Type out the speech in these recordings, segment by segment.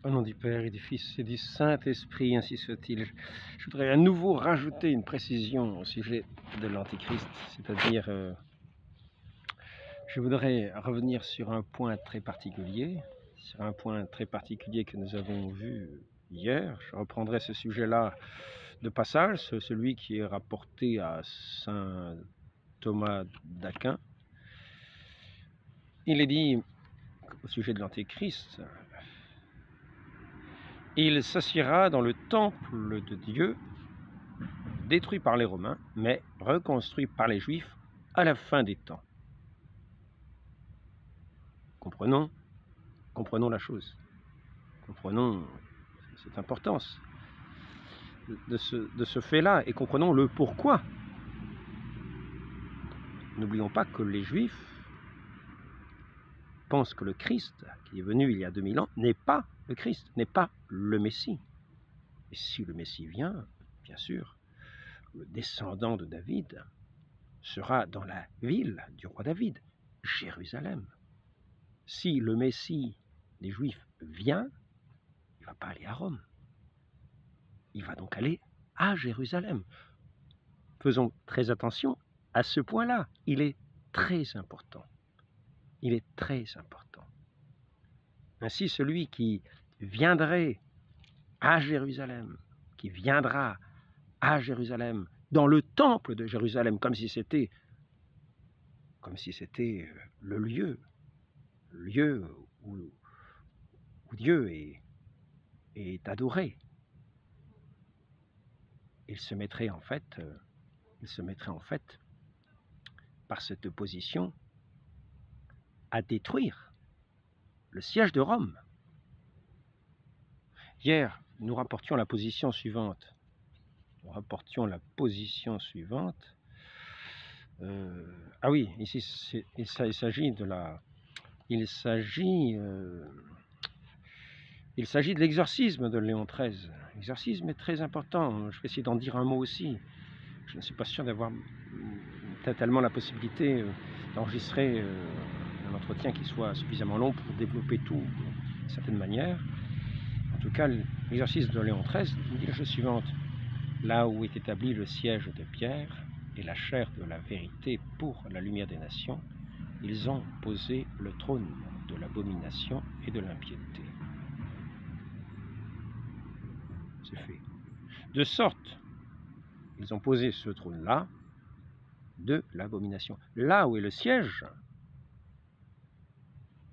Au nom du Père et du Fils et du Saint-Esprit, ainsi soit-il. Je voudrais à nouveau rajouter une précision au sujet de l'Antichrist, c'est-à-dire, je voudrais revenir sur un point très particulier, que nous avons vu hier. Je reprendrai ce sujet-là de passage, celui qui est rapporté à saint Thomas d'Aquin. Il est dit au sujet de l'Antéchrist: il s'assiera dans le temple de Dieu, détruit par les Romains, mais reconstruit par les Juifs à la fin des temps. Comprenons la chose. Comprenons cette importance de ce fait-là et comprenons le pourquoi. N'oublions pas que les Juifs pensent que le Christ, qui est venu il y a 2000 ans, n'est pas le Christ, n'est pas le Messie. Et si le Messie vient, bien sûr, le descendant de David sera dans la ville du roi David, Jérusalem. Si le Messie des Juifs vient, il ne va pas aller à Rome. Il va donc aller à Jérusalem. Faisons très attention à ce point-là. Il est très important. Il est très important. Ainsi, celui qui viendrait à Jérusalem, qui viendra à Jérusalem, dans le temple de Jérusalem, comme si c'était le lieu où Dieu est adoré. Il se mettrait en fait par cette opposition à détruire le siège de Rome. Hier, nous rapportions la position suivante. Ah oui, ici il s'agit de l'exorcisme de Léon XIII. L'exorcisme est très important. Je vais essayer d'en dire un mot aussi. Je ne suis pas sûr d'avoir totalement la possibilité d'enregistrer un entretien qui soit suffisamment long pour développer tout d'une certaine manière. En tout cas, l'exorcisme de Léon XIII dit la chose suivante: là où est établi le siège de Pierre et la chair de la vérité pour la lumière des nations, ils ont posé le trône de l'abomination et de l'impiété. C'est fait. De sorte, ils ont posé ce trône-là de l'abomination. Là où est le siège,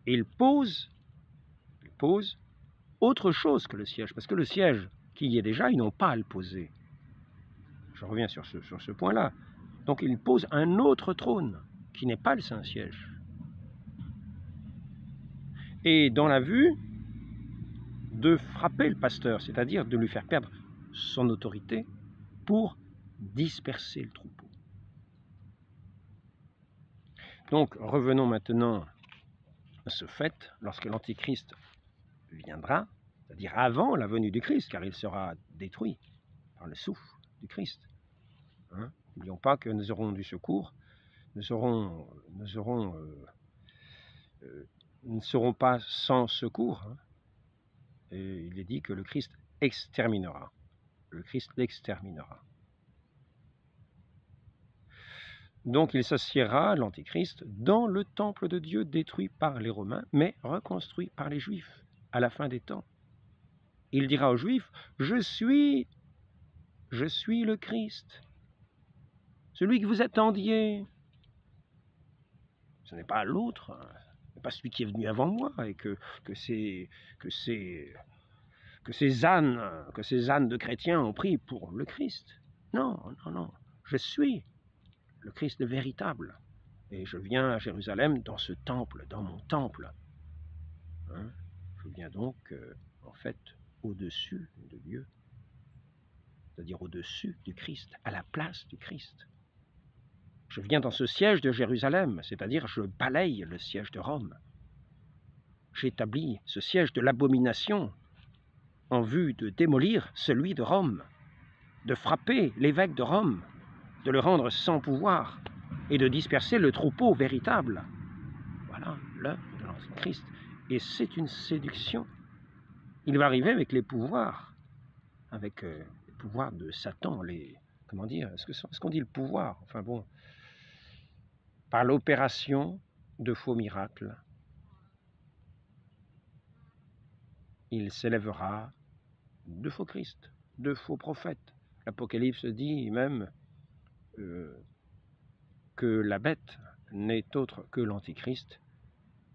ils posent autre chose que le siège, parce que le siège qui y est déjà, ils n'ont pas à le poser. Je reviens sur ce point-là. Donc ils posent un autre trône, qui n'est pas le Saint-Siège. Et dans la vue de frapper le pasteur, c'est-à-dire de lui faire perdre son autorité pour disperser le troupeau. Donc revenons maintenant à ce fait, lorsque l'Antichrist viendra, c'est-à-dire avant la venue du Christ, car il sera détruit par le souffle du Christ. N'oublions pas que nous aurons du secours, nous ne serons pas sans secours. Et il est dit que le Christ exterminera. Le Christ l'exterminera. Donc il s'assiera, l'Antéchrist, dans le temple de Dieu détruit par les Romains, mais reconstruit par les Juifs à la fin des temps. Il dira aux Juifs: je suis le Christ, celui que vous attendiez. Ce n'est pas l'autre, ce n'est pas celui qui est venu avant moi et que ces ânes de chrétiens ont pris pour le Christ. Non, non, non, je suis le Christ véritable. Et je viens à Jérusalem dans ce temple, dans mon temple. Je viens donc, en fait, au-dessus de Dieu, c'est-à-dire au-dessus du Christ, à la place du Christ. Je viens dans ce siège de Jérusalem, c'est-à-dire je balaye le siège de Rome. J'établis ce siège de l'abomination en vue de démolir celui de Rome, de frapper l'évêque de Rome, de le rendre sans pouvoir et de disperser le troupeau véritable. Voilà l'œuvre de l'Antéchrist. Et c'est une séduction Il va arriver avec les pouvoirs, avec les pouvoirs de Satan, comment dire, est-ce qu'on dit le pouvoir? Enfin bon, par l'opération de faux miracles, il s'élèvera de faux Christ, de faux prophètes. L'Apocalypse dit même que la bête n'est autre que l'Antichrist,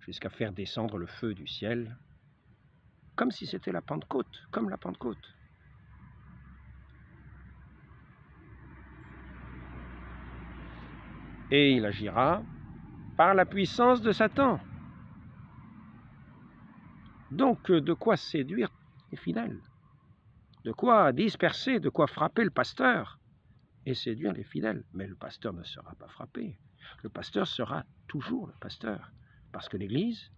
jusqu'à faire descendre le feu du ciel, comme si c'était la Pentecôte, comme la Pentecôte. Et il agira par la puissance de Satan. Donc, de quoi séduire les fidèles, de quoi disperser, de quoi frapper le pasteur et séduire les fidèles. Mais le pasteur ne sera pas frappé. Le pasteur sera toujours le pasteur, parce que l'Église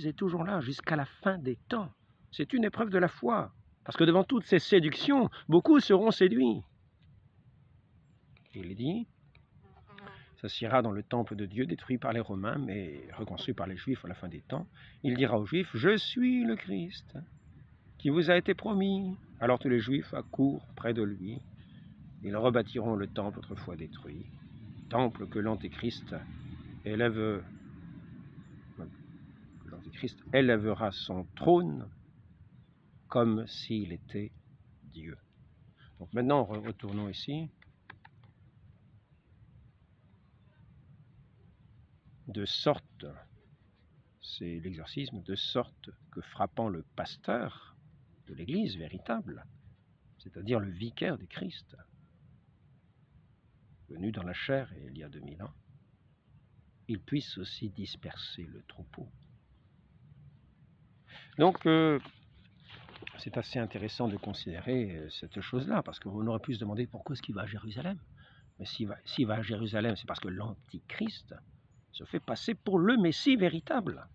est toujours là jusqu'à la fin des temps. C'est une épreuve de la foi, parce que devant toutes ces séductions, beaucoup seront séduits. Il est dit, s'assiera dans le temple de Dieu, détruit par les Romains, mais reconstruit par les Juifs à la fin des temps. Il dira aux Juifs, « Je suis le Christ, qui vous a été promis. » Alors tous les Juifs accourent près de lui. Ils rebâtiront le temple autrefois détruit, temple que l'Antéchrist élèvera son trône comme s'il était Dieu. Donc maintenant, retournons ici. De sorte, c'est l'exorcisme, de sorte que frappant le pasteur de l'Église véritable, c'est-à-dire le vicaire du Christ, venu dans la chair et il y a 2000 ans, il puisse aussi disperser le troupeau. Donc, c'est assez intéressant de considérer cette chose-là, parce qu'on aurait pu se demander pourquoi est-ce qu'il va à Jérusalem. Mais s'il va à Jérusalem, c'est parce que l'Antichrist se fait passer pour le Messie véritable,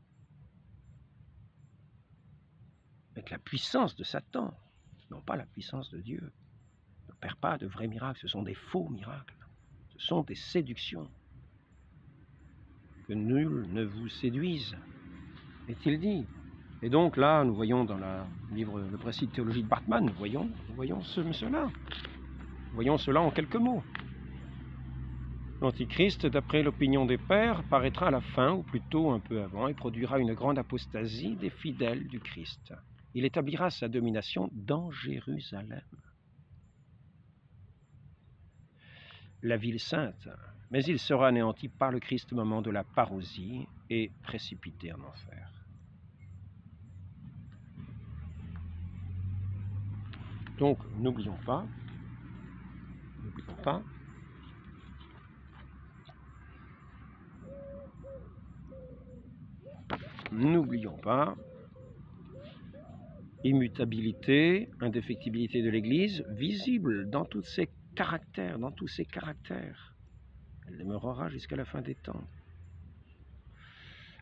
avec la puissance de Satan, non pas la puissance de Dieu. Il n'opère pas de vrais miracles, ce sont des faux miracles, ce sont des séductions. Que nul ne vous séduise, est-il dit. Et donc là, nous voyons dans le livre Le Précis de théologie de Bartman, nous voyons cela. Voyons cela en quelques mots. L'Antichrist, d'après l'opinion des pères, paraîtra à la fin, ou plutôt un peu avant, et produira une grande apostasie des fidèles du Christ. Il établira sa domination dans Jérusalem, la ville sainte, mais il sera anéanti par le Christ au moment de la parousie et précipité en enfer. Donc, n'oublions pas, immutabilité, indéfectibilité de l'Église, visible dans tous ses caractères, Elle demeurera jusqu'à la fin des temps.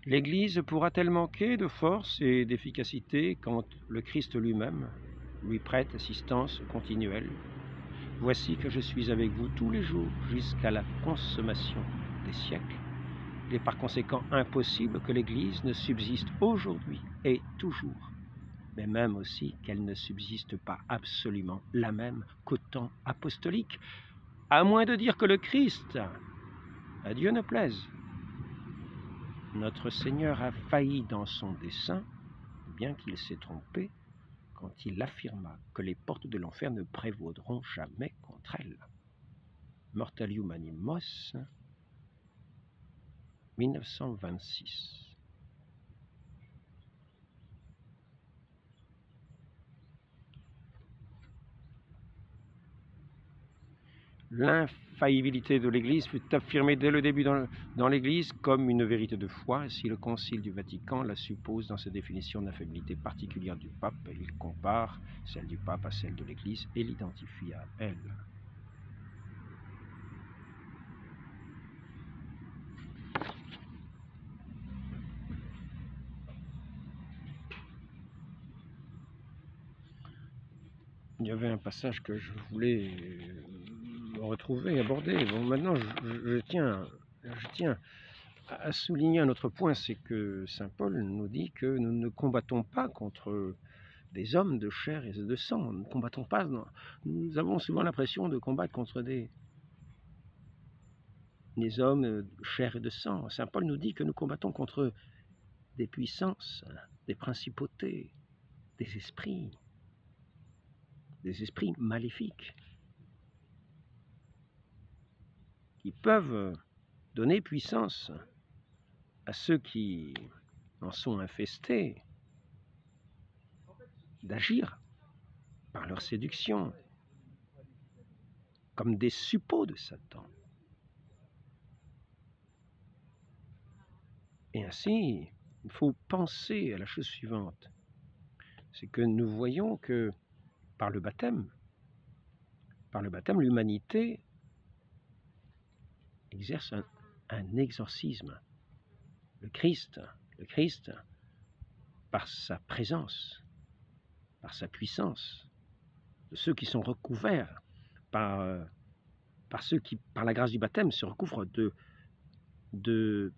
L'Église pourra-t-elle manquer de force et d'efficacité quand le Christ lui-même lui prête assistance continuelle? Voici que je suis avec vous tous les jours jusqu'à la consommation des siècles. Il est par conséquent impossible que l'Église ne subsiste aujourd'hui et toujours, mais même aussi qu'elle ne subsiste pas absolument la même qu'au temps apostolique, à moins de dire que le Christ, à Dieu ne plaise, notre Seigneur a failli dans son dessein, bien qu'il s'est trompé, quand il affirma que les portes de l'enfer ne prévaudront jamais contre elle. Mortalium Animos, 1926. L'infaillibilité de l'Église fut affirmée dès le début dans l'Église comme une vérité de foi. Si le Concile du Vatican la suppose dans sa définition d'infaillibilité particulière du pape, il compare celle du pape à celle de l'Église et l'identifie à elle. Il y avait un passage que je voulais retrouver, aborder. Bon, maintenant, je tiens à souligner un autre point, c'est que saint Paul nous dit que nous ne combattons pas contre des hommes de chair et de sang. Nous ne combattons pas. Nous avons souvent l'impression de combattre contre des hommes de chair et de sang. Saint Paul nous dit que nous combattons contre des puissances, des principautés, des esprits maléfiques qui peuvent donner puissance à ceux qui en sont infestés d'agir par leur séduction comme des suppôts de Satan. Et ainsi, il faut penser à la chose suivante, c'est que nous voyons que par le baptême, l'humanité exerce un exorcisme. Le Christ, par sa présence, par sa puissance, de ceux qui sont recouverts par ceux qui, par la grâce du baptême, se recouvrent de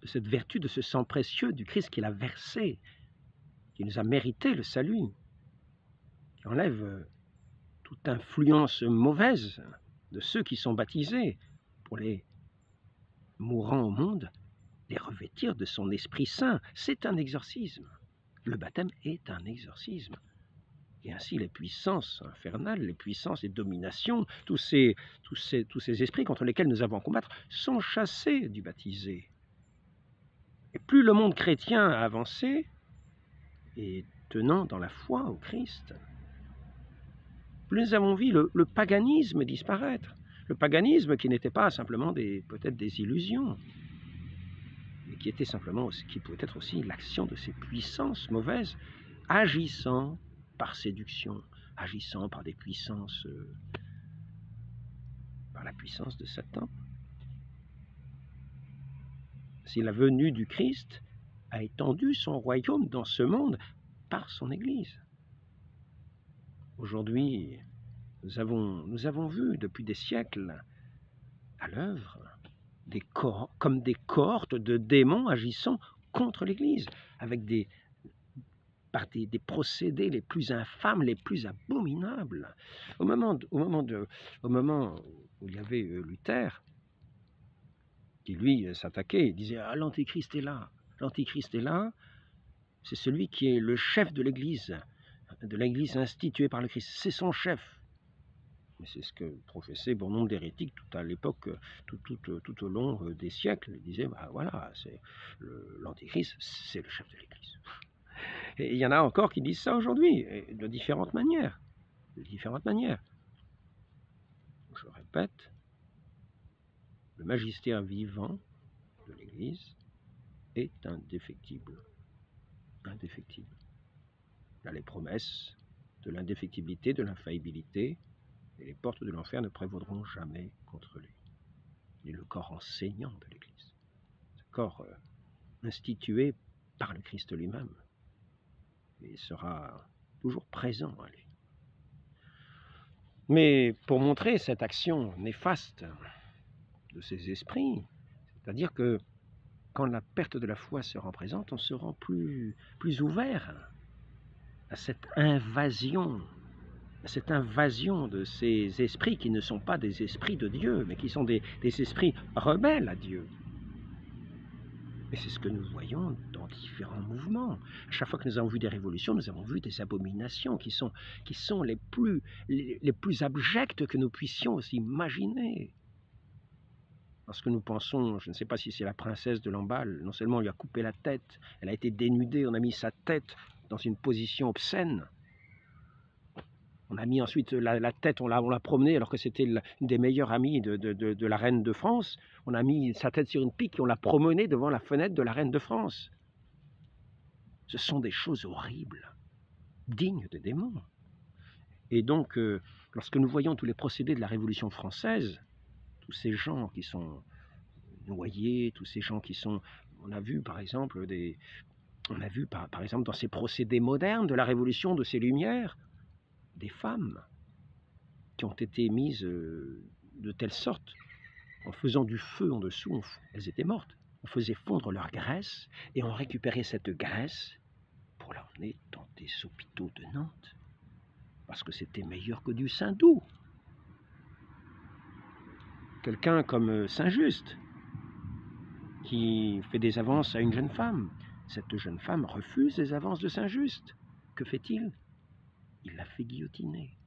cette vertu, de ce sang précieux du Christ qu'il a versé, qui nous a mérité le salut, qui enlève toute influence mauvaise de ceux qui sont baptisés pour les mourants au monde, les revêtir de son Esprit Saint. C'est un exorcisme. Le baptême est un exorcisme. Et ainsi les puissances infernales, les puissances et dominations, tous ces esprits contre lesquels nous avons à combattre sont chassés du baptisé. Et plus le monde chrétien a avancé, et tenant dans la foi au Christ, plus nous avons vu le paganisme disparaître. Le paganisme qui n'était pas simplement peut-être des illusions, mais qui était simplement, qui pouvait être aussi l'action de ces puissances mauvaises, agissant par séduction, agissant par des puissances, par la puissance de Satan. Si la venue du Christ a étendu son royaume dans ce monde par son Église. Aujourd'hui, nous avons vu depuis des siècles à l'œuvre comme des cohortes de démons agissant contre l'Église, avec par des procédés les plus infâmes, les plus abominables. Au moment où il y avait Luther, qui lui s'attaquait, il disait « Ah, l'Antéchrist est là, c'est celui qui est le chef de l'Église instituée par le Christ, c'est son chef. » Mais c'est ce que professait bon nombre d'hérétiques tout à l'époque, tout au long des siècles. Ils disaient bah, voilà, l'Antéchrist, c'est le chef de l'Église. Et il y en a encore qui disent ça aujourd'hui, de différentes manières. Je répète, le magistère vivant de l'Église est indéfectible. Il a les promesses de l'indéfectibilité, de l'infaillibilité, et les portes de l'enfer ne prévaudront jamais contre lui. Il est le corps enseignant de l'Église, ce corps institué par le Christ lui-même, et sera toujours présent à lui. Mais pour montrer cette action néfaste de ces esprits, c'est-à-dire que quand la perte de la foi se rend présente, on se rend plus ouvert à cette invasion de ces esprits qui ne sont pas des esprits de Dieu, mais qui sont des esprits rebelles à Dieu. Et c'est ce que nous voyons dans différents mouvements. À chaque fois que nous avons vu des révolutions, nous avons vu des abominations qui sont les plus abjectes que nous puissions aussi imaginer. Lorsque nous pensons, je ne sais pas si c'est la princesse de Lamballe, non seulement on lui a coupé la tête, elle a été dénudée, on a mis sa tête dans une position obscène. On a mis ensuite la tête, on l'a promenée alors que c'était une des meilleures amies de la reine de France. On a mis sa tête sur une pique et on l'a promenée devant la fenêtre de la reine de France. Ce sont des choses horribles, dignes de démons. Et donc, lorsque nous voyons tous les procédés de la Révolution française, tous ces gens qui sont noyés, tous ces gens qui sont... On a vu par exemple dans ces procédés modernes de la Révolution, de ces Lumières, des femmes qui ont été mises de telle sorte en faisant du feu en dessous, elles étaient mortes. On faisait fondre leur graisse et on récupérait cette graisse pour l'emmener dans des hôpitaux de Nantes. Parce que c'était meilleur que du Saint-Doux. Quelqu'un comme Saint-Just, qui fait des avances à une jeune femme. Cette jeune femme refuse les avances de Saint-Just. Que fait-il? Il la fait guillotiner.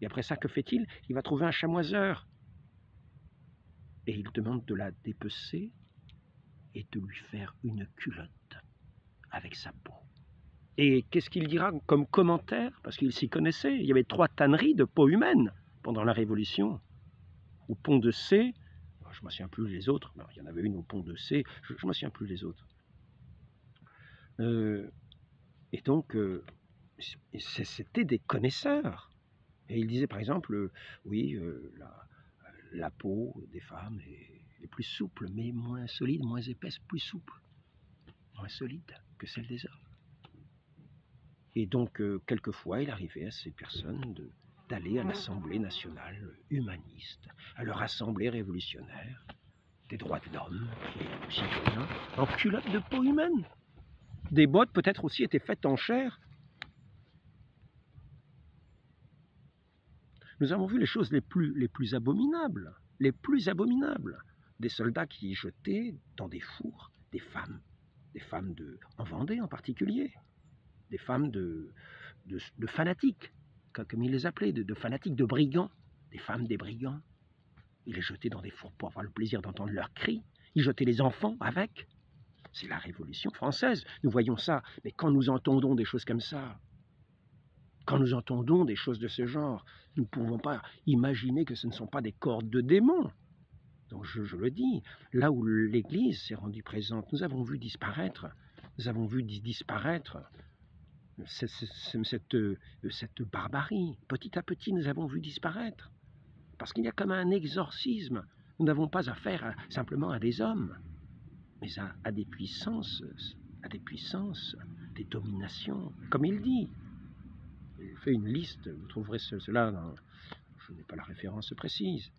Et après ça, que fait-il? Il va trouver un chamoiseur. Et il demande de la dépecer et de lui faire une culotte avec sa peau. Et qu'est-ce qu'il dira comme commentaire? Parce qu'il s'y connaissait. Il y avait 3 tanneries de peau humaine pendant la Révolution. Au pont de C, je ne me souviens plus les autres, il y en avait une au pont de C, je ne me souviens plus les autres. Et donc, c'était des connaisseurs. Et il disait par exemple, oui, la peau des femmes est plus souple, mais moins solide, moins épaisse, plus souple, moins solide que celle des hommes. Et donc, quelquefois, il arrivait à ces personnes d'aller à l'Assemblée nationale humaniste, à leur assemblée révolutionnaire, des droits de l'homme et citoyens, en culotte de peau humaine. Des bottes peut-être aussi étaient faites en chair. Nous avons vu les choses les plus abominables, des soldats qui jetaient dans des fours des femmes en Vendée en particulier, des femmes de fanatiques, comme ils les appelaient, de fanatiques, de brigands, des femmes des brigands. Ils les jetaient dans des fours pour avoir le plaisir d'entendre leurs cris. Ils jetaient les enfants avec. C'est la Révolution française. Nous voyons ça. Mais quand nous entendons des choses comme ça, quand nous entendons des choses de ce genre, nous ne pouvons pas imaginer que ce ne sont pas des cordes de démons. Donc je le dis, là où l'Église s'est rendue présente, nous avons vu disparaître cette barbarie. Petit à petit, nous avons vu disparaître. Parce qu'il y a comme un exorcisme. Nous n'avons pas affaire simplement à des hommes, mais à des puissances, des dominations. Comme il dit, il fait une liste, vous trouverez cela dans... Je n'ai pas la référence précise.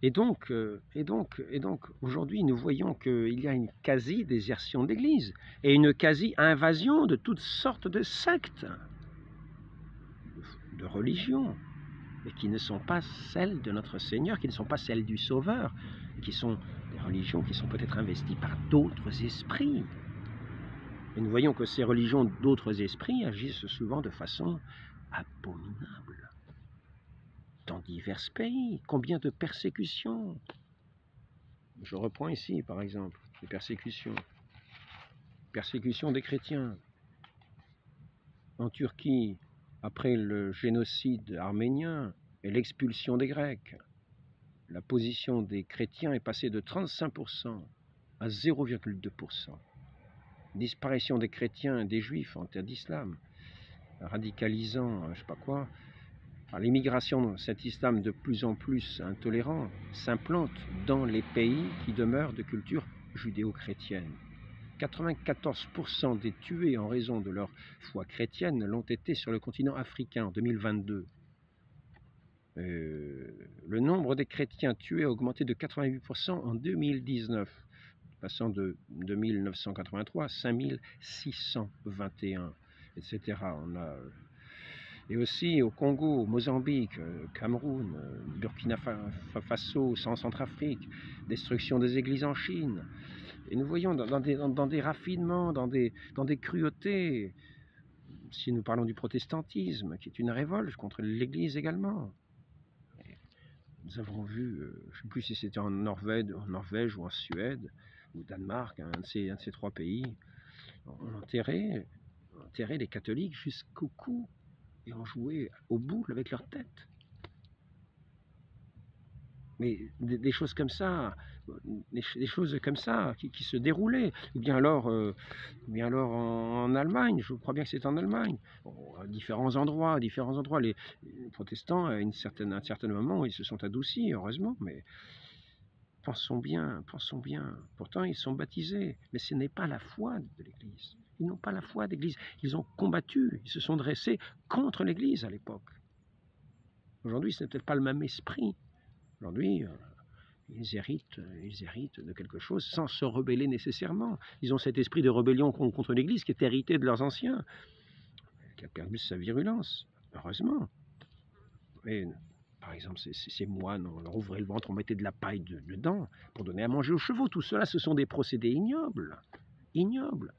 Et donc aujourd'hui, nous voyons qu'il y a une quasi-désertion de l'Église et une quasi-invasion de toutes sortes de sectes, de religions, et qui ne sont pas celles de notre Seigneur, qui ne sont pas celles du Sauveur, qui sont des religions qui sont peut-être investies par d'autres esprits. Et nous voyons que ces religions d'autres esprits agissent souvent de façon abominable. Dans divers pays, combien de persécutions? Je reprends ici, par exemple, les persécutions. Persécutions des chrétiens. En Turquie, après le génocide arménien et l'expulsion des Grecs, la position des chrétiens est passée de 35% à 0,2%. Disparition des chrétiens et des juifs en terre d'islam, radicalisant, je ne sais pas quoi. L'immigration, cet islam de plus en plus intolérant, s'implante dans les pays qui demeurent de culture judéo-chrétienne. 94% des tués en raison de leur foi chrétienne l'ont été sur le continent africain en 2022. Le nombre des chrétiens tués a augmenté de 88% en 2019, passant de 2983 à 5621, etc. Et aussi au Congo, au Mozambique, Cameroun, Burkina Faso, Centrafrique, destruction des églises en Chine. Et nous voyons dans des raffinements, dans des cruautés, si nous parlons du protestantisme, qui est une révolte contre l'Église également. Nous avons vu, je ne sais plus si c'était en Norvège ou en Suède, ou Danemark, un de ces 3 pays, on enterrait les catholiques jusqu'au cou et on jouait aux boules avec leur tête. Mais des choses comme ça, qui se déroulaient. Ou bien alors en Allemagne, je crois bien que c'est en Allemagne, à différents endroits, les protestants, à un certain moment, ils se sont adoucis, heureusement, mais pensons bien. Pourtant, ils sont baptisés, mais ce n'est pas la foi de l'Église. Ils n'ont pas la foi d'Église. Ils ont combattu, ils se sont dressés contre l'Église à l'époque. Aujourd'hui, ce n'est peut-être pas le même esprit. Aujourd'hui, ils héritent de quelque chose sans se rebeller nécessairement. Ils ont cet esprit de rébellion contre l'Église qui est hérité de leurs anciens, qui a perdu sa virulence, heureusement. Et, par exemple, ces moines, on leur ouvrait le ventre, on mettait de la paille dedans pour donner à manger aux chevaux. Tout cela, ce sont des procédés ignobles. Ignobles.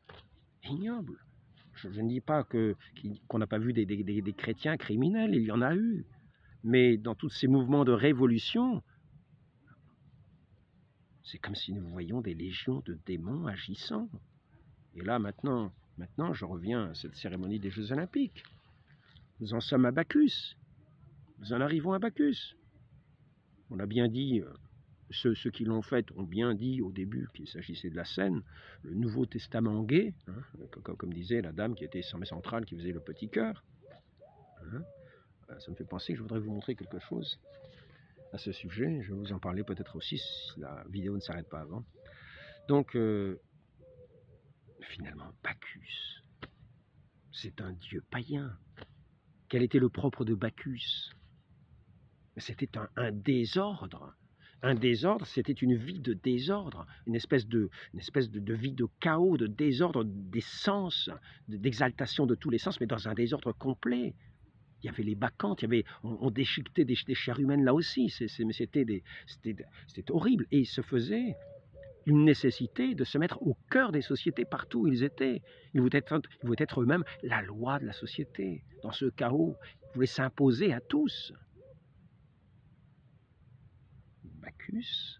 Ignobles. Je ne dis pas qu'on n'a pas vu des chrétiens criminels, il y en a eu. Mais dans tous ces mouvements de révolution, c'est comme si nous voyions des légions de démons agissant. Et là, maintenant, je reviens à cette cérémonie des Jeux Olympiques. Nous en sommes à Bacchus. Nous en arrivons à Bacchus. On a bien dit, ceux qui l'ont fait ont bien dit au début qu'il s'agissait de la scène, le Nouveau Testament gay, hein, comme disait la dame qui était centrale, qui faisait le petit cœur. Hein. Ça me fait penser que je voudrais vous montrer quelque chose à ce sujet. Je vais vous en parler peut-être aussi si la vidéo ne s'arrête pas avant. Donc, finalement, Bacchus, c'est un dieu païen. Quel était le propre de Bacchus? C'était un désordre. Un désordre, c'était une vie de désordre, une espèce de vie de chaos, de désordre des sens, d'exaltation de tous les sens, mais dans un désordre complet. Il y avait les bacchantes, on déchiquetait des chairs humaines là aussi, c'était horrible. Et il se faisait une nécessité de se mettre au cœur des sociétés partout où ils étaient. Ils voulaient être eux-mêmes la loi de la société. Dans ce chaos, ils voulaient s'imposer à tous. Bacchus,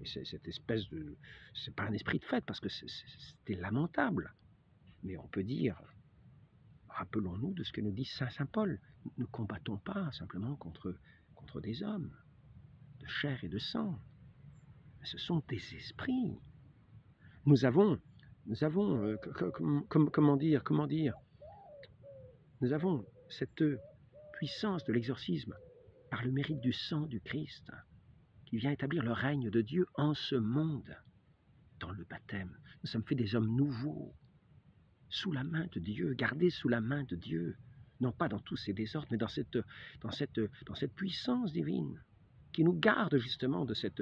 et cette espèce de... C'est pas un esprit de fête, parce que c'était lamentable. Mais on peut dire, rappelons-nous de ce que nous dit Saint Paul. Ne combattons pas simplement contre des hommes, de chair et de sang. Mais ce sont des esprits. Nous avons comment dire, nous avons cette puissance de l'exorcisme par le mérite du sang du Christ, qui vient établir le règne de Dieu en ce monde, dans le baptême. Nous sommes faits des hommes nouveaux, sous la main de Dieu, gardés sous la main de Dieu, non pas dans tous ces désordres, mais dans cette puissance divine, qui nous garde justement de cette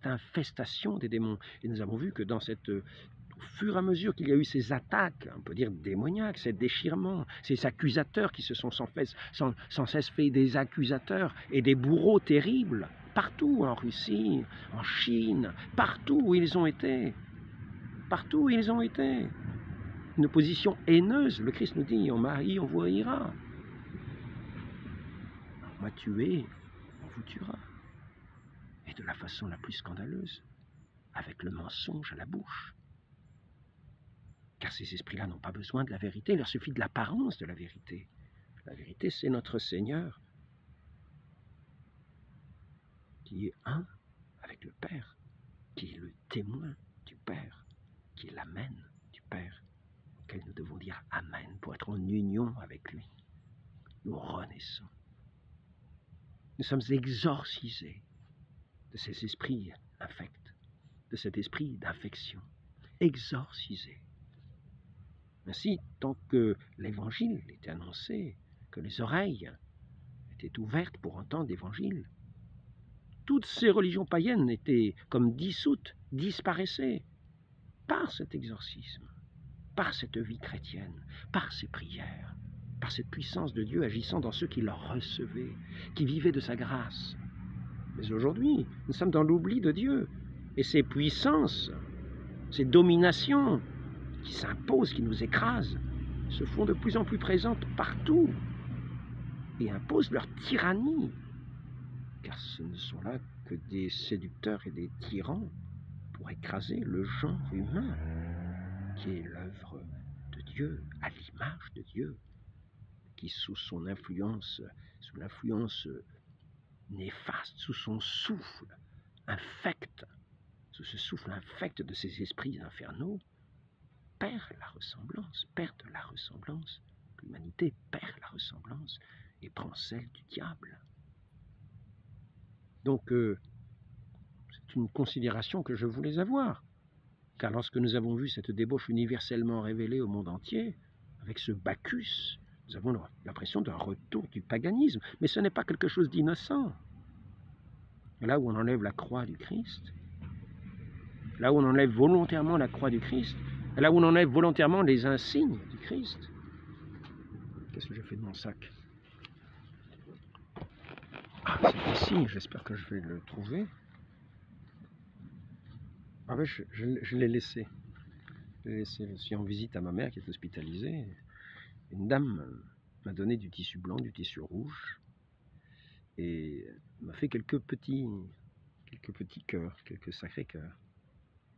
infestation des démons. Et nous avons vu que au fur et à mesure qu'il y a eu ces attaques, on peut dire démoniaques, ces déchirements, ces accusateurs qui se sont sans cesse fait des accusateurs et des bourreaux terribles, partout en Russie, en Chine, partout où ils ont été. Partout où ils ont été. Une opposition haineuse, le Christ nous dit, on m'a haï, on vous haïra. On m'a tué, on vous tuera. Et de la façon la plus scandaleuse, avec le mensonge à la bouche. Car ces esprits-là n'ont pas besoin de la vérité, il leur suffit de l'apparence de la vérité. La vérité, c'est notre Seigneur, qui est un avec le Père, qui est le témoin du Père, qui est l'amen du Père, auquel nous devons dire Amen pour être en union avec lui. Nous renaissons. Nous sommes exorcisés de ces esprits infects, de cet esprit d'infection, exorcisés. Ainsi, tant que l'évangile était annoncé, que les oreilles étaient ouvertes pour entendre l'évangile, toutes ces religions païennes étaient comme dissoutes, disparaissaient par cet exorcisme, par cette vie chrétienne, par ces prières, par cette puissance de Dieu agissant dans ceux qui le recevaient, qui vivaient de sa grâce. Mais aujourd'hui, nous sommes dans l'oubli de Dieu, et ces puissances, ces dominations qui s'imposent, qui nous écrasent, se font de plus en plus présentes partout et imposent leur tyrannie. Car ce ne sont là que des séducteurs et des tyrans pour écraser le genre humain, qui est l'œuvre de Dieu, à l'image de Dieu, qui sous son influence, sous l'influence néfaste, sous son souffle infect, sous ce souffle infect de ces esprits infernaux, perd la ressemblance, l'humanité perd la ressemblance et prend celle du diable. Donc, c'est une considération que je voulais avoir, car lorsque nous avons vu cette débauche universellement révélée au monde entier, avec ce Bacchus, nous avons l'impression d'un retour du paganisme, mais ce n'est pas quelque chose d'innocent. là où on enlève la croix du Christ, là où on enlève volontairement la croix du Christ, là où on enlève volontairement les insignes du Christ. Qu'est-ce que j'ai fait de mon sac? Ah, c'est ici, j'espère que je vais le trouver. Ah oui, je l'ai laissé. Je suis en visite à ma mère qui est hospitalisée. Une dame m'a donné du tissu blanc, du tissu rouge, et m'a fait quelques petits cœurs, quelques sacrés cœurs.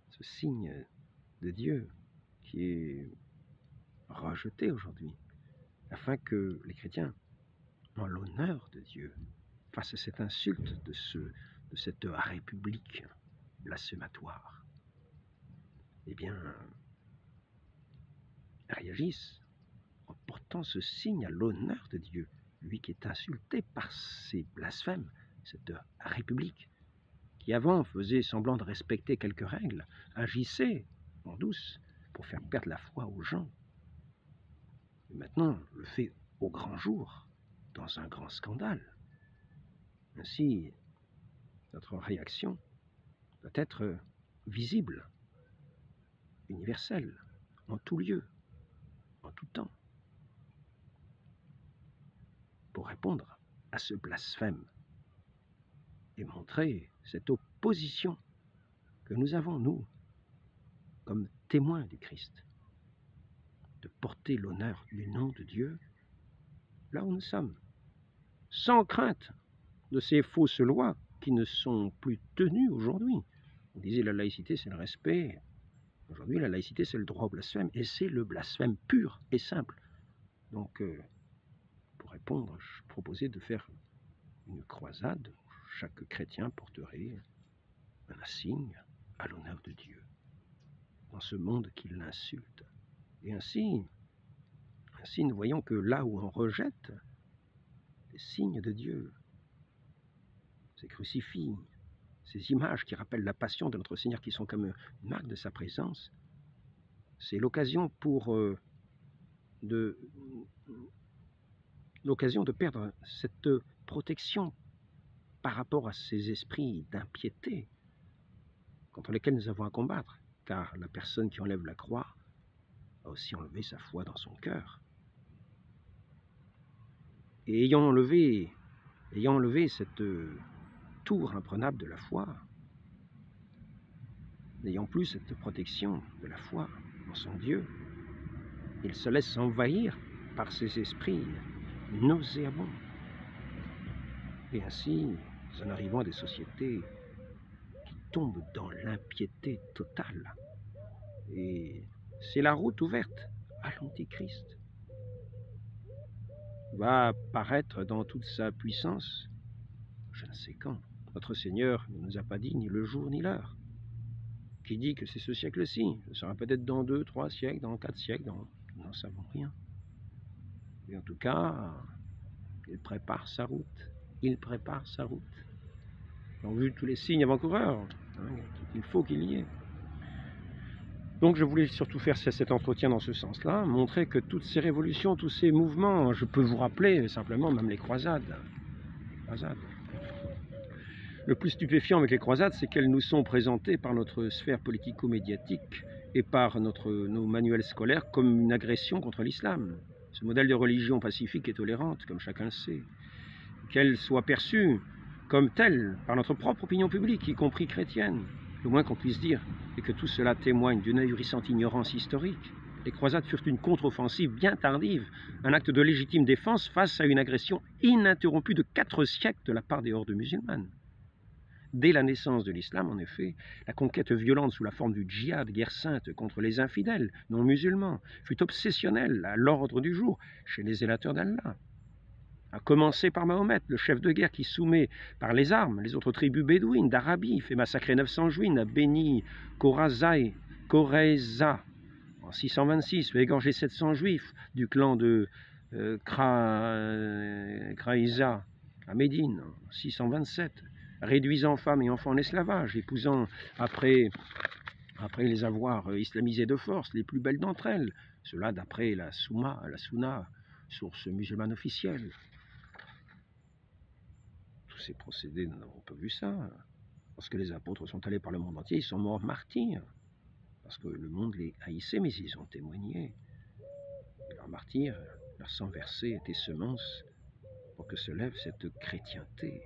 Ce signe de Dieu qui est rejeté aujourd'hui, afin que les chrétiens, en l'honneur de Dieu, face à cette insulte de cette république blasphématoire, eh bien, réagissent en portant ce signe à l'honneur de Dieu, lui qui est insulté par ces blasphèmes, cette république, qui avant faisait semblant de respecter quelques règles, agissait en douce pour faire perdre la foi aux gens. Et maintenant, le fait au grand jour, dans un grand scandale. Ainsi, notre réaction doit être visible, universelle, en tout lieu, en tout temps, pour répondre à ce blasphème et montrer cette opposition que nous avons, nous, comme témoins du Christ, de porter l'honneur du nom de Dieu là où nous sommes, sans crainte de ces fausses lois qui ne sont plus tenues aujourd'hui. On disait la laïcité, c'est le respect. Aujourd'hui, la laïcité, c'est le droit au blasphème, et c'est le blasphème pur et simple. Donc, pour répondre, je proposais de faire une croisade. Chaque chrétien porterait un insigne à l'honneur de Dieu dans ce monde qui l'insulte. Et ainsi, nous voyons que là où on rejette les signes de Dieu, ces crucifix, ces images qui rappellent la passion de notre Seigneur, qui sont comme une marque de sa présence, c'est l'occasion de perdre cette protection par rapport à ces esprits d'impiété contre lesquels nous avons à combattre, car la personne qui enlève la croix a aussi enlevé sa foi dans son cœur. Et ayant enlevé cette tour imprenable de la foi, n'ayant plus cette protection de la foi en son Dieu, il se laisse envahir par ces esprits nauséabonds. Et ainsi, nous en arrivons à des sociétés qui tombent dans l'impiété totale. Et c'est la route ouverte à l'Antichrist. Va apparaître dans toute sa puissance, je ne sais quand. Notre Seigneur ne nous a pas dit ni le jour ni l'heure. Qui dit que c'est ce siècle-ci? Ce sera peut-être dans 2, 3 siècles, dans 4 siècles, nous n'en savons rien. Et en tout cas, il prépare sa route. Il prépare sa route. Ils ont vu tous les signes avant-coureurs, qu'il faut qu'il y ait. Donc je voulais surtout faire cet entretien dans ce sens-là, montrer que toutes ces révolutions, tous ces mouvements, je peux vous rappeler simplement même les croisades. Le plus stupéfiant avec les croisades, c'est qu'elles nous sont présentées par notre sphère politico-médiatique et par nos manuels scolaires comme une agression contre l'islam. Ce modèle de religion pacifique et tolérante, comme chacun le sait, qu'elle soit perçue comme telle par notre propre opinion publique, y compris chrétienne. Le moins qu'on puisse dire est que tout cela témoigne d'une ahurissante ignorance historique. Les croisades furent une contre-offensive bien tardive, un acte de légitime défense face à une agression ininterrompue de 4 siècles de la part des hordes musulmanes. Dès la naissance de l'islam, en effet, la conquête violente sous la forme du djihad, guerre sainte contre les infidèles non musulmans, fut obsessionnelle à l'ordre du jour chez les zélateurs d'Allah. À commencer par Mahomet, le chef de guerre qui soumet par les armes les autres tribus bédouines d'Arabie, fait massacrer 900 juifs à Beni Koraiza en 626, fait égorger 700 juifs du clan de Kraïza à Médine en 627, réduisant femmes et enfants en esclavage, épousant après les avoir islamisées de force les plus belles d'entre elles, cela d'après la Sunna, source musulmane officielle. tous ces procédés n'ont pas vu ça. Lorsque les apôtres sont allés par le monde entier, ils sont morts martyrs. Parce que le monde les haïssait, mais ils ont témoigné. Leur martyr, leur sang versé était semence pour que se lève cette chrétienté.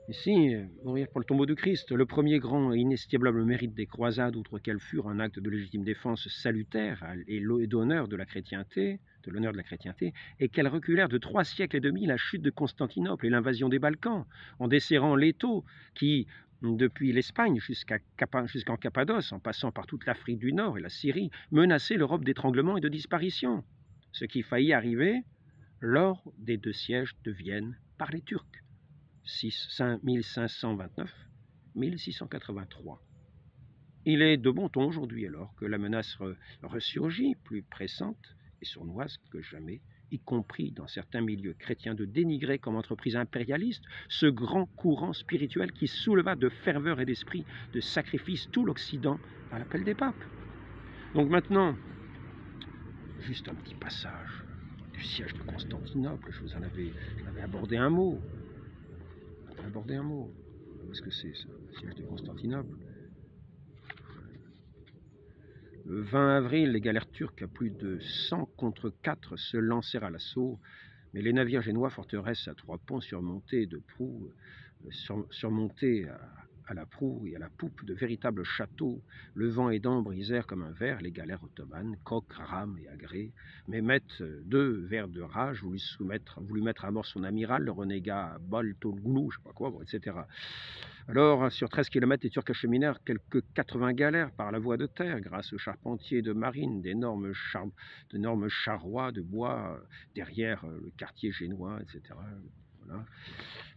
Ici, mourir pour le tombeau de Christ, le premier grand et inestimable mérite des croisades, outre qu'elles furent un acte de légitime défense salutaire et d'honneur de la chrétienté, et qu'elles reculèrent de 3 siècles et demi la chute de Constantinople et l'invasion des Balkans, en desserrant l'étau qui, depuis l'Espagne jusqu'en Cappadoce, en passant par toute l'Afrique du Nord et la Syrie, menaçait l'Europe d'étranglement et de disparition, ce qui faillit arriver lors des 2 sièges de Vienne par les Turcs. 1529-1683. Il est de bon ton aujourd'hui alors que la menace ressurgit, plus pressante et sournoise que jamais, y compris dans certains milieux chrétiens, de dénigrer comme entreprise impérialiste ce grand courant spirituel qui souleva de ferveur et d'esprit, de sacrifice tout l'Occident à l'appel des papes. Donc maintenant, juste un petit passage du siège de Constantinople, je vous en avais abordé un mot. Où est-ce que c'est ça, le siège de Constantinople? Le 20 avril, les galères turques à plus de 100 contre 4 se lancèrent à l'assaut, mais les navires génois, forteresses à 3 ponts surmontés de proues, surmontés à la proue et à la poupe de véritables châteaux, le vent aidant brisèrent comme un verre les galères ottomanes, coques, rames et agrès. Mehmet II, vert de rage, voulut mettre à mort son amiral, le renégat Boltoglu, je sais pas quoi, bon, etc. Alors, sur 13 km, les Turcs acheminèrent quelques 80 galères par la voie de terre, grâce aux charpentiers de marine, d'énormes charrois de bois derrière le quartier génois, etc. Voilà.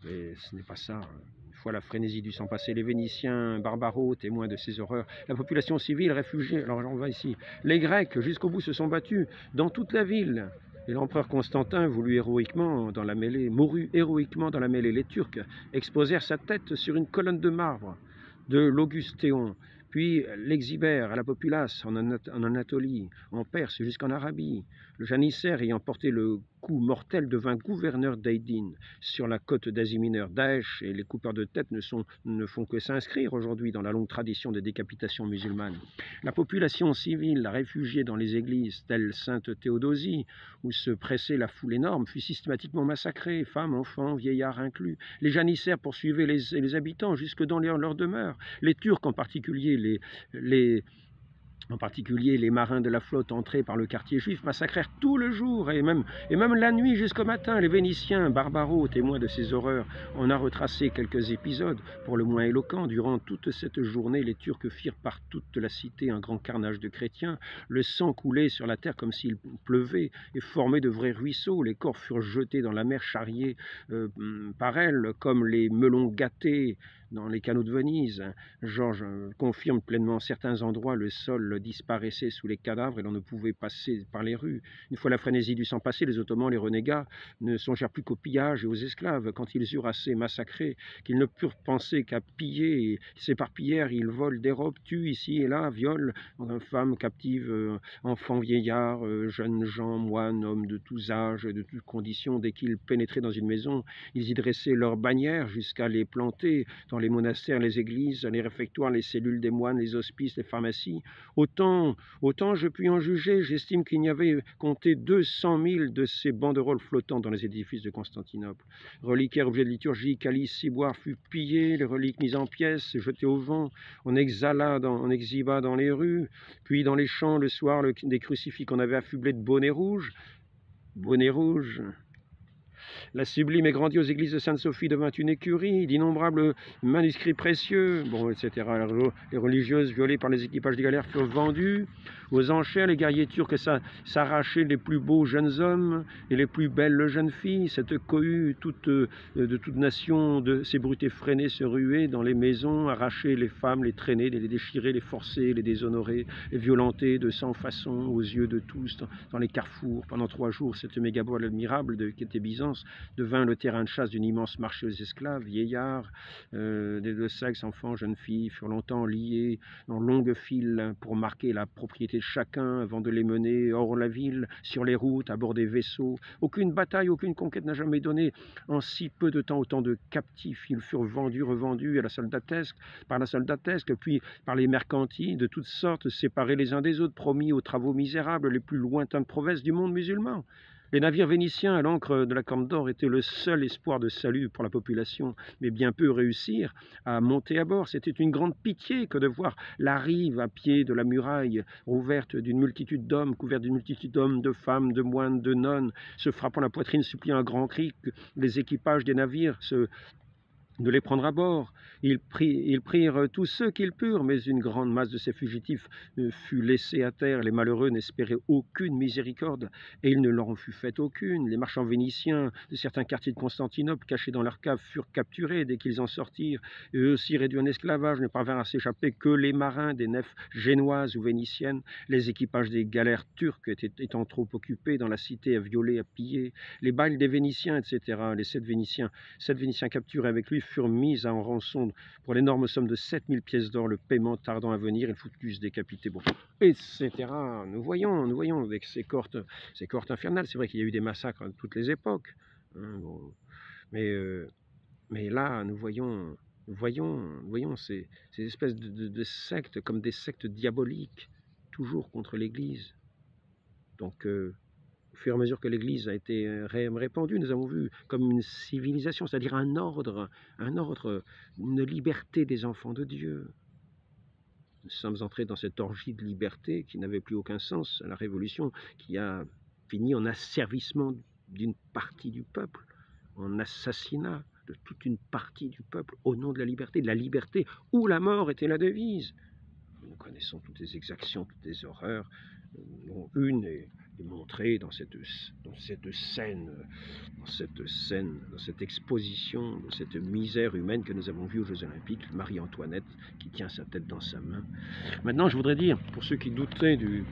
Mais ce n'est pas ça. Une fois la frénésie du sang passé, les Vénitiens barbaros, témoins de ces horreurs, la population civile réfugiée, alors on va ici, les Grecs jusqu'au bout se sont battus dans toute la ville. Et l'empereur Constantin mourut héroïquement dans la mêlée. Les Turcs exposèrent sa tête sur une colonne de marbre de l'Augustéon, puis l'exhibèrent à la populace en Anatolie, en Perse jusqu'en Arabie. Le janissaire ayant porté le coup mortel devint gouverneur d'Aydin sur la côte d'Asie mineure. Daesh et les coupeurs de tête ne font que s'inscrire aujourd'hui dans la longue tradition des décapitations musulmanes. La population civile, réfugiée dans les églises telles Sainte Théodosie, où se pressait la foule énorme, fut systématiquement massacrée, femmes, enfants, vieillards inclus. Les janissaires poursuivaient les habitants jusque dans leur demeure. Les Turcs, en particulier les marins de la flotte entrés par le quartier juif, massacrèrent tout le jour et même la nuit jusqu'au matin. Les Vénitiens, barbaros, témoins de ces horreurs, on a retracé quelques épisodes, pour le moins éloquents. Durant toute cette journée, les Turcs firent par toute la cité un grand carnage de chrétiens. Le sang coulait sur la terre comme s'il pleuvait et formait de vrais ruisseaux. Les corps furent jetés dans la mer, charriés par elle, comme les melons gâtés dans les canaux de Venise. Georges confirme pleinement, certains endroits, le sol disparaissait sous les cadavres et l'on ne pouvait passer par les rues. Une fois la frénésie du sang passé, les Ottomans, les renégats, ne songèrent plus qu'au pillage et aux esclaves. Quand ils eurent assez massacré qu'ils ne purent penser qu'à piller, ils s'éparpillèrent, ils volent, dérobent, tuent ici et là, violent femmes captives, enfants, vieillards, jeunes gens, moines, hommes de tous âges, de toutes conditions. Dès qu'ils pénétraient dans une maison, ils y dressaient leurs bannières jusqu'à les planter dans les monastères, les églises, les réfectoires, les cellules des moines, les hospices, les pharmacies. Autant je puis en juger, j'estime qu'il n'y avait compté 200 000 de ces banderoles flottant dans les édifices de Constantinople. Reliquaires, objets de liturgie, calices, ciboires furent pillés, les reliques mises en pièces, jetées au vent. On exhiba dans les rues, puis dans les champs le soir des crucifix qu'on avait affublés de bonnets rouges. La sublime et grandiose église de Sainte-Sophie devint une écurie, d'innombrables manuscrits précieux, etc. Les religieuses violées par les équipages des galères furent vendues aux enchères. Les guerriers turcs s'arrachaient les plus beaux jeunes hommes et les plus belles jeunes filles. Cette cohue de toute nation, de ces brutes effrénées se ruaient dans les maisons, arrachaient les femmes, les traînaient, les déchiraient, les forçaient, les déshonoraient, les violentaient de 100 façons aux yeux de tous dans les carrefours. Pendant 3 jours, cette mégapole admirable qui était Byzance devint le terrain de chasse d'une immense marché aux esclaves. Vieillards, des deux sexes, enfants, jeunes filles, furent longtemps liés en longues files pour marquer la propriété chacun avant de les mener hors la ville, sur les routes, à bord des vaisseaux. Aucune bataille, aucune conquête n'a jamais donné en si peu de temps autant de captifs. Ils furent vendus, revendus par la soldatesque, puis par les mercantiles de toutes sortes, séparés les uns des autres, promis aux travaux misérables les plus lointaines provinces du monde musulman. Les navires vénitiens à l'ancre de la Corne d'Or étaient le seul espoir de salut pour la population, mais bien peu réussirent à monter à bord. C'était une grande pitié que de voir la rive à pied de la muraille, couverte d'une multitude d'hommes, de femmes, de moines, de nonnes, se frappant la poitrine, suppliant à grands cris que les équipages des navires de les prendre à bord. Ils prirent tous ceux qu'ils purent, mais une grande masse de ces fugitifs fut laissée à terre. Les malheureux n'espéraient aucune miséricorde, et il ne leur en fut faite aucune. Les marchands vénitiens de certains quartiers de Constantinople, cachés dans leurs caves, furent capturés dès qu'ils en sortirent, et eux aussi réduits en esclavage. Ne parvinrent à s'échapper que les marins des nefs génoises ou vénitiennes. Les équipages des galères turques étant trop occupés dans la cité à violer, à piller. Les bagles des Vénitiens, etc. Les sept Vénitiens capturés avec lui furent mis en rançon pour l'énorme somme de 7000 pièces d'or, le paiement tardant à venir, ils furent tous décapités, bon, etc. Nous voyons avec ces cohortes infernales. C'est vrai qu'il y a eu des massacres à toutes les époques, hein, bon. Mais là, nous voyons ces espèces de sectes comme des sectes diaboliques, toujours contre l'Église. Donc, au fur et à mesure que l'Église a été répandue, nous avons vu comme une civilisation, c'est-à-dire un ordre, une liberté des enfants de Dieu. Nous sommes entrés dans cette orgie de liberté qui n'avait plus aucun sens, la Révolution, qui a fini en asservissement d'une partie du peuple, en assassinat de toute une partie du peuple au nom de la liberté où la mort était la devise. Nous connaissons toutes les exactions, toutes les horreurs, dont une est montrée dans cette scène, dans cette exposition, dans cette misère humaine que nous avons vue aux Jeux Olympiques, Marie-Antoinette qui tient sa tête dans sa main. Maintenant, je voudrais dire, pour ceux qui doutaient de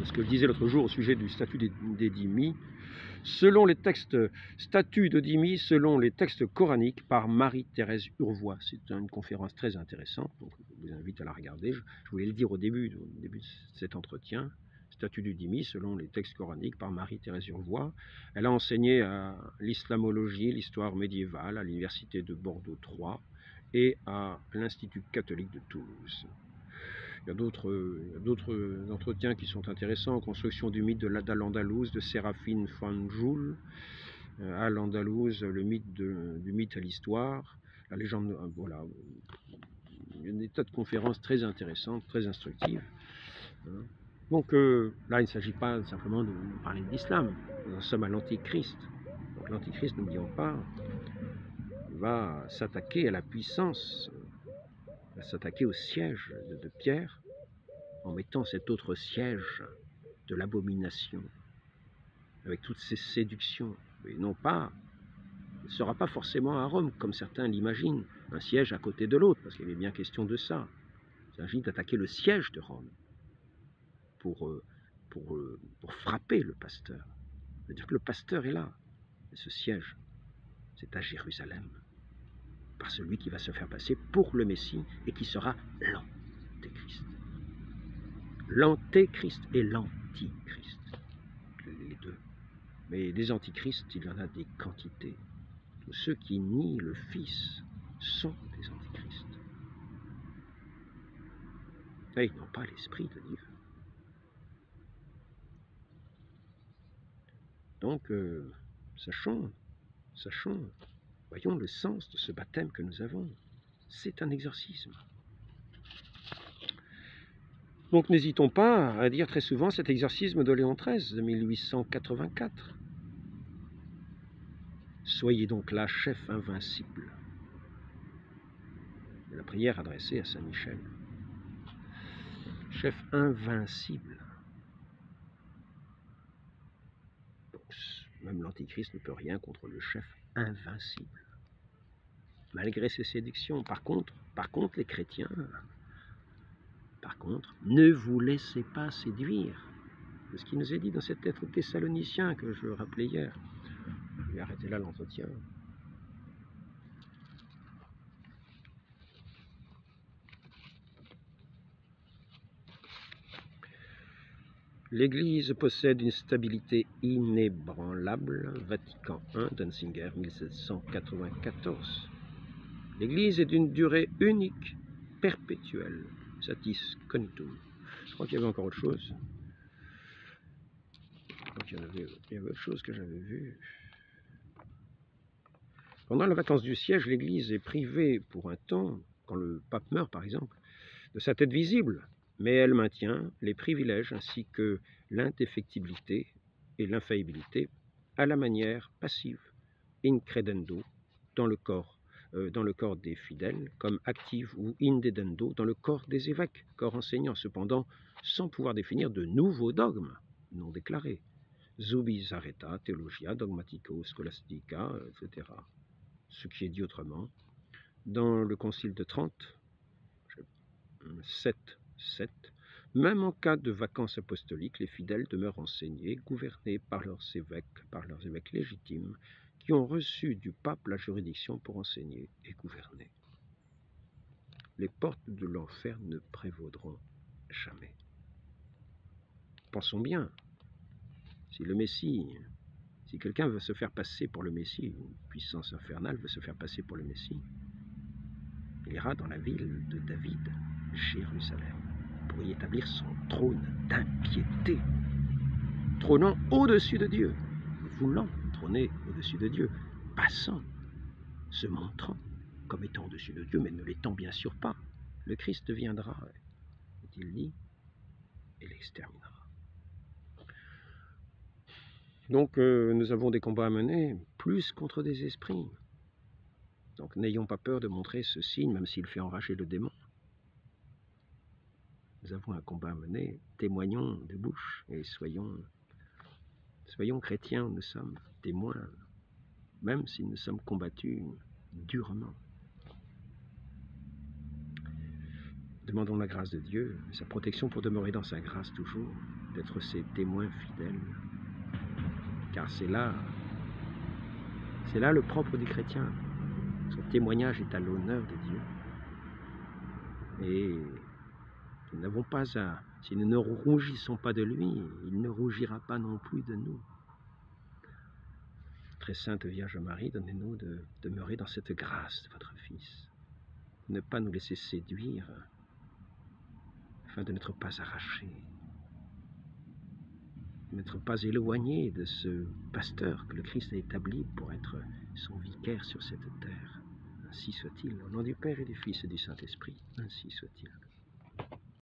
ce que je disais l'autre jour au sujet du statut des dhimmis, selon les textes statut de dhimmi, selon les textes coraniques, par Marie-Thérèse Urvois. C'est une conférence très intéressante, donc je vous invite à la regarder. Je voulais le dire au début de cet entretien. Statut du dhimmi, selon les textes coraniques, par Marie-Thérèse Urvois. Elle a enseigné à l'islamologie, l'histoire médiévale, à l'université de Bordeaux 3 et à l'Institut catholique de Toulouse. Il y a d'autres entretiens qui sont intéressants. Construction du mythe de l'Al-Andalouse de Séraphine Fanjoul. Al-Andalouse, le mythe du mythe à l'histoire. La légende, voilà. Il y a des tas de conférences très intéressantes, très instructives. Donc là, il ne s'agit pas simplement de parler d'islam. Nous en sommes à l'Antichrist. Donc l'Antichrist, n'oublions pas, va s'attaquer à la puissance, va s'attaquer au siège de Pierre, en mettant cet autre siège de l'abomination, avec toutes ces séductions. Et non pas, il ne sera pas forcément à Rome, comme certains l'imaginent, un siège à côté de l'autre, parce qu'il est bien question de ça. Il s'agit d'attaquer le siège de Rome pour frapper le pasteur. C'est-à-dire que le pasteur est là, et ce siège, c'est à Jérusalem, par celui qui va se faire passer pour le Messie et qui sera l'Antéchrist. L'Antéchrist et l'Antichrist, les deux. Mais des antichrists, il y en a des quantités. Tous ceux qui nient le Fils sont des antichrists. Et ils n'ont pas l'esprit de Dieu. Donc, sachons, voyons le sens de ce baptême que nous avons. C'est un exorcisme. Donc n'hésitons pas à dire très souvent cet exorcisme de Léon XIII de 1884. Soyez donc là, chef invincible. La prière adressée à Saint Michel. Chef invincible. Donc, même l'Antichrist ne peut rien contre le chef invincible. Malgré ses séductions. Par contre, les chrétiens, ne vous laissez pas séduire. C'est ce qui nous est dit dans cette lettre aux Thessaloniciens que je rappelais hier. Je vais arrêter là l'entretien. L'Église possède une stabilité inébranlable. Vatican I, Denzinger, 1794. L'Église est d'une durée unique, perpétuelle. Satis conitum. Je crois qu'il y avait encore autre chose. Il y avait autre chose que j'avais vu. Pendant les vacances du siège, l'Église est privée pour un temps, quand le pape meurt par exemple, de sa tête visible, mais elle maintient les privilèges ainsi que l'indéfectibilité et l'infaillibilité à la manière passive, in credendo, dans le corps des fidèles, comme active ou in dedendo dans le corps des évêques, corps enseignant cependant sans pouvoir définir de nouveaux dogmes non déclarés. Zubis areta, theologia, dogmatico, scholastica, etc. Ce qui est dit autrement. Dans le Concile de Trente, 7, même en cas de vacances apostoliques, les fidèles demeurent enseignés, gouvernés par leurs évêques légitimes, qui ont reçu du pape la juridiction pour enseigner et gouverner. Les portes de l'enfer ne prévaudront jamais. Pensons bien, si quelqu'un veut se faire passer pour le Messie, une puissance infernale veut se faire passer pour le Messie, il ira dans la ville de David, Jérusalem, pour y établir son trône d'impiété, trônant au-dessus de Dieu, voulant trôner au-dessus de Dieu, passant, se montrant comme étant au-dessus de Dieu, mais ne l'étant bien sûr pas. Le Christ viendra, est-il dit, et l'exterminera. Donc nous avons des combats à mener, plus contre des esprits. Donc n'ayons pas peur de montrer ce signe, même s'il fait enrager le démon. Nous avons un combat à mener, témoignons de bouche et soyons chrétiens, nous sommes témoins, même si nous sommes combattus durement. Demandons la grâce de Dieu, sa protection pour demeurer dans sa grâce toujours, d'être ses témoins fidèles. Car c'est là le propre du chrétien. Son témoignage est à l'honneur de Dieu. Et si nous ne rougissons pas de lui, il ne rougira pas non plus de nous. Très sainte Vierge Marie, donnez-nous de demeurer dans cette grâce de votre Fils. Ne pas nous laisser séduire, afin de n'être pas arrachés, de n'être pas éloignés de ce pasteur que le Christ a établi pour être son vicaire sur cette terre. Ainsi soit-il, au nom du Père et du Fils et du Saint-Esprit, ainsi soit-il.